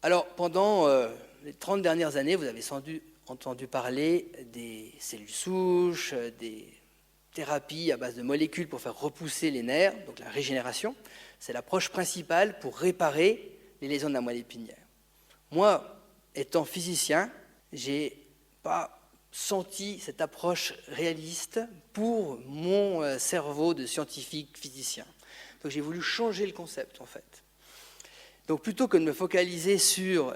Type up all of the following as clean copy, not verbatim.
Alors, pendant les 30 dernières années, vous avez sans doute entendu parler des cellules souches, des thérapies à base de molécules pour faire repousser les nerfs, donc la régénération. C'est l'approche principale pour réparer les lésions de la moelle épinière. Moi, étant physicien, je n'ai pas senti cette approche réaliste pour mon cerveau de scientifique physicien. Donc j'ai voulu changer le concept, en fait. Donc plutôt que de me focaliser sur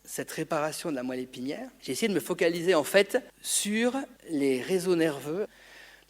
cette réparation de la moelle épinière, j'ai essayé de me focaliser en fait sur les réseaux nerveux.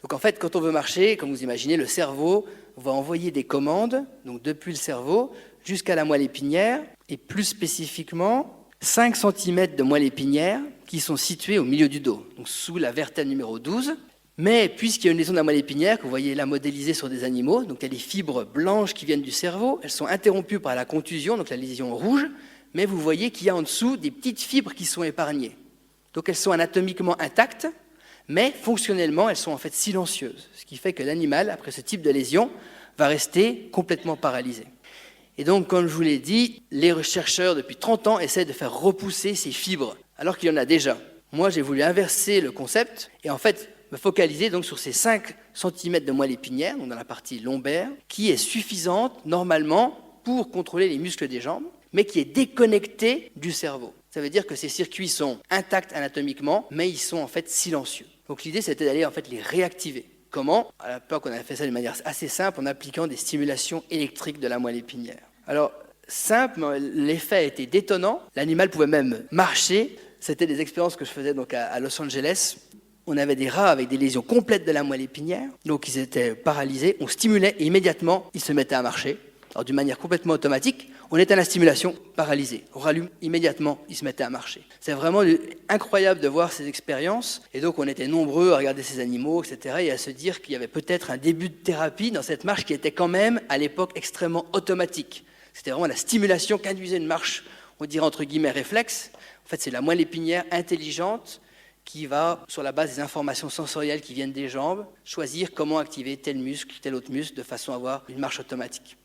Donc en fait, quand on veut marcher, comme vous imaginez, le cerveau va envoyer des commandes, donc depuis le cerveau jusqu'à la moelle épinière, et plus spécifiquement 5 cm de moelle épinière qui sont situés au milieu du dos, donc sous la vertèbre numéro 12. Mais puisqu'il y a une lésion de la moelle épinière, que vous voyez là modélisée sur des animaux, donc il y a des fibres blanches qui viennent du cerveau, elles sont interrompues par la contusion, donc la lésion rouge, mais vous voyez qu'il y a en dessous des petites fibres qui sont épargnées. Donc elles sont anatomiquement intactes, mais fonctionnellement elles sont en fait silencieuses, ce qui fait que l'animal, après ce type de lésion, va rester complètement paralysé. Et donc, comme je vous l'ai dit, les chercheurs depuis 30 ans essaient de faire repousser ces fibres, alors qu'il y en a déjà. Moi, j'ai voulu inverser le concept, et en fait, me focaliser donc sur ces 5 cm de moelle épinière, donc dans la partie lombaire, qui est suffisante normalement pour contrôler les muscles des jambes, mais qui est déconnectée du cerveau. Ça veut dire que ces circuits sont intacts anatomiquement, mais ils sont en fait silencieux. Donc l'idée, c'était d'aller en fait les réactiver. Comment ? À l'époque, on avait fait ça d'une manière assez simple, en appliquant des stimulations électriques de la moelle épinière. Alors, simple, mais l'effet a été détonnant. L'animal pouvait même marcher. C'était des expériences que je faisais donc à Los Angeles. On avait des rats avec des lésions complètes de la moelle épinière, donc ils étaient paralysés, on stimulait et immédiatement ils se mettaient à marcher. Alors d'une manière complètement automatique, on éteint la stimulation, paralysé. On rallume, immédiatement ils se mettaient à marcher. C'est vraiment incroyable de voir ces expériences, et donc on était nombreux à regarder ces animaux, etc., et à se dire qu'il y avait peut-être un début de thérapie dans cette marche qui était quand même à l'époque extrêmement automatique. C'était vraiment la stimulation qu'induisait une marche, on dirait entre guillemets réflexe. En fait c'est la moelle épinière intelligente qui va, sur la base des informations sensorielles qui viennent des jambes, choisir comment activer tel muscle, tel autre muscle, de façon à avoir une marche automatique.